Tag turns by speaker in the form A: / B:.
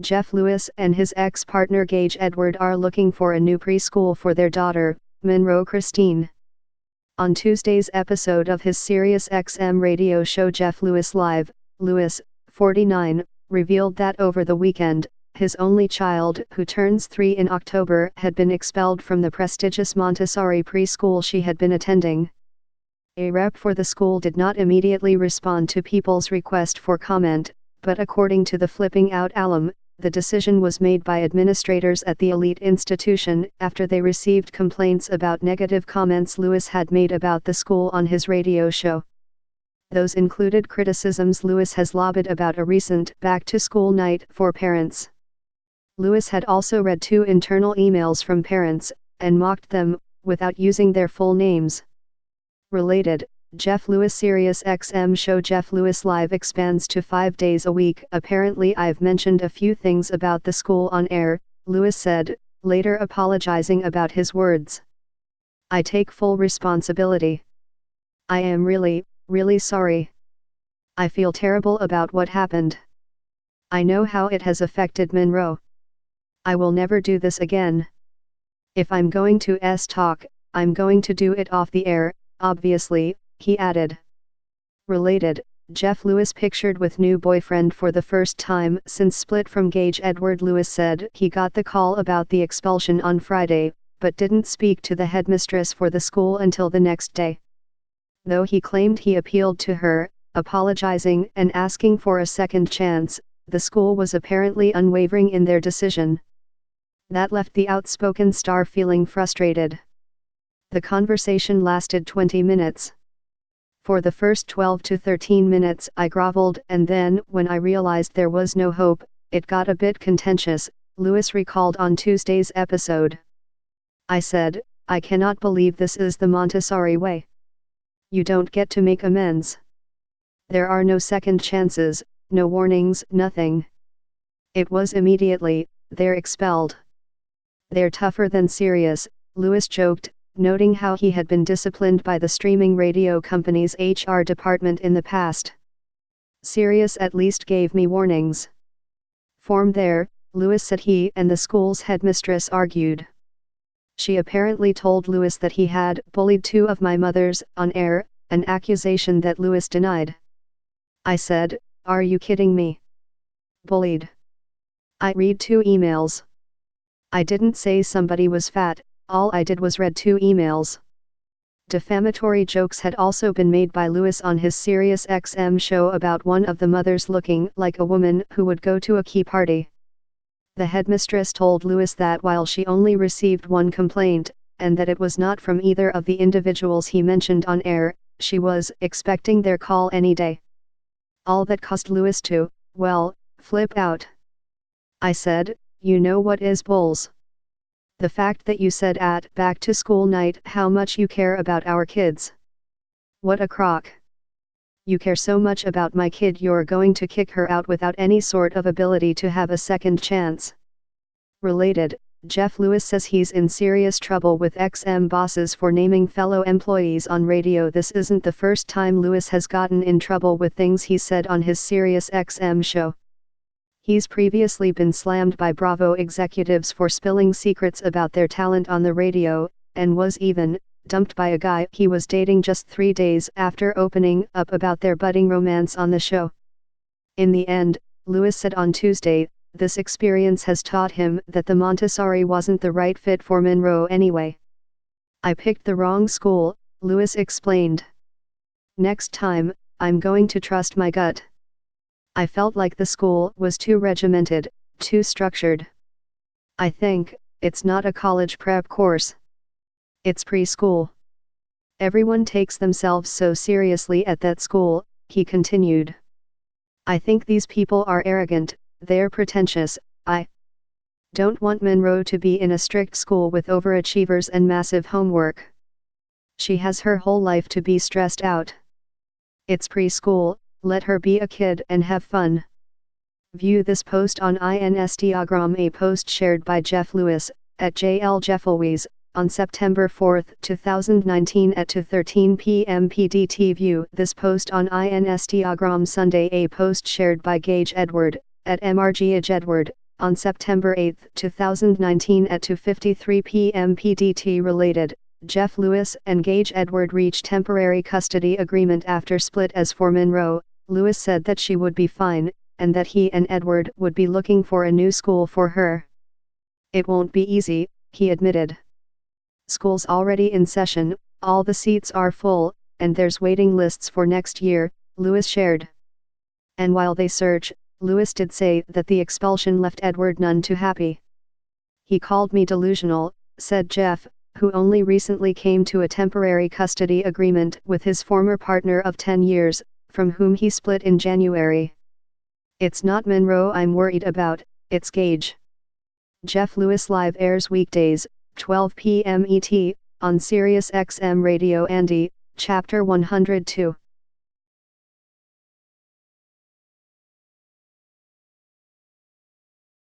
A: Jeff Lewis and his ex-partner Gage Edward are looking for a new preschool for their daughter, Monroe Christine. On Tuesday's episode of his SiriusXM radio show Jeff Lewis Live, Lewis, 49, revealed that over the weekend, his only child, who turns 3 in October, had been expelled from the prestigious Montessori preschool she had been attending. A rep for the school did not immediately respond to people's request for comment, but according to the Flipping Out alum, the decision was made by administrators at the elite institution after they received complaints about negative comments Lewis had made about the school on his radio show. Those included criticisms Lewis has lobbied about a recent back-to-school night for parents. Lewis had also read 2 internal emails from parents, and mocked them, without using their full names. Related, Jeff Lewis SiriusXM show Jeff Lewis Live expands to 5 days a week. Apparently I've mentioned a few things about the school on air, Lewis said, later apologizing about his words. I take full responsibility. I am really, really sorry. I feel terrible about what happened. I know how it has affected Monroe. I will never do this again. If I'm going to talk, I'm going to do it off the air, obviously, he added. Related, Jeff Lewis pictured with new boyfriend for the first time since split from Gage Edward. Lewis said he got the call about the expulsion on Friday, but didn't speak to the headmistress for the school until the next day. Though he claimed he appealed to her, apologizing and asking for a second chance, the school was apparently unwavering in their decision. That left the outspoken star feeling frustrated. The conversation lasted 20 minutes. For the first 12 to 13 minutes I groveled, and then, when I realized there was no hope, it got a bit contentious, Lewis recalled on Tuesday's episode. I said, I cannot believe this is the Montessori way. You don't get to make amends. There are no second chances, no warnings, nothing. It was immediately, they're expelled. They're tougher than Sirius, Lewis joked, noting how he had been disciplined by the streaming radio company's HR department in the past. Sirius at least gave me warnings. Form there, Lewis said he and the school's headmistress argued. She apparently told Lewis that he had bullied 2 of my mothers on air, an accusation that Lewis denied. I said, are you kidding me? Bullied? I read 2 emails. I didn't say somebody was fat. All I did was read 2 emails. Defamatory jokes had also been made by Lewis on his SiriusXM show about one of the mothers looking like a woman who would go to a key party. The headmistress told Lewis that while she only received 1 complaint, and that it was not from either of the individuals he mentioned on air, she was expecting their call any day. All that caused Lewis to, well, flip out. I said, you know what is bulls? The fact that you said at back-to-school night how much you care about our kids. What a crock. You care so much about my kid you're going to kick her out without any sort of ability to have a second chance. Related, Jeff Lewis says he's in serious trouble with XM bosses for naming fellow employees on radio. This isn't the first time Lewis has gotten in trouble with things he said on his SiriusXM show. He's previously been slammed by Bravo executives for spilling secrets about their talent on the radio, and was even dumped by a guy he was dating just 3 days after opening up about their budding romance on the show. In the end, Lewis said on Tuesday, this experience has taught him that the Montessori wasn't the right fit for Monroe anyway. I picked the wrong school, Lewis explained. Next time, I'm going to trust my gut. I felt like the school was too regimented, too structured. I think, it's not a college prep course. It's preschool. Everyone takes themselves so seriously at that school, he continued. I think these people are arrogant, they're pretentious. I don't want Monroe to be in a strict school with overachievers and massive homework. She has her whole life to be stressed out. It's preschool. Let her be a kid and have fun. View this post on Instagram. A post shared by Jeff Lewis, at JLJeffalways, on September 4, 2019 at 2:13 p.m. PDT. View this post on Instagram Sunday. A post shared by Gage Edward, at MRGageEdward, On September 8, 2019 at 2:53 p.m. PDT related, Jeff Lewis and Gage Edward reached temporary custody agreement after split. As for Monroe, Lewis said that she would be fine, and that he and Edward would be looking for a new school for her. "It won't be easy," he admitted. "School's already in session, all the seats are full, and there's waiting lists for next year," Lewis shared. And while they search, Lewis did say that the expulsion left Edward none too happy. "He called me delusional," said Jeff, who only recently came to a temporary custody agreement with his former partner of 10 years, from whom he split in January. "It's not Monroe I'm worried about, it's Gage." Jeff Lewis live airs weekdays, 12 p.m. ET, on Sirius XM Radio Andy, Chapter 102.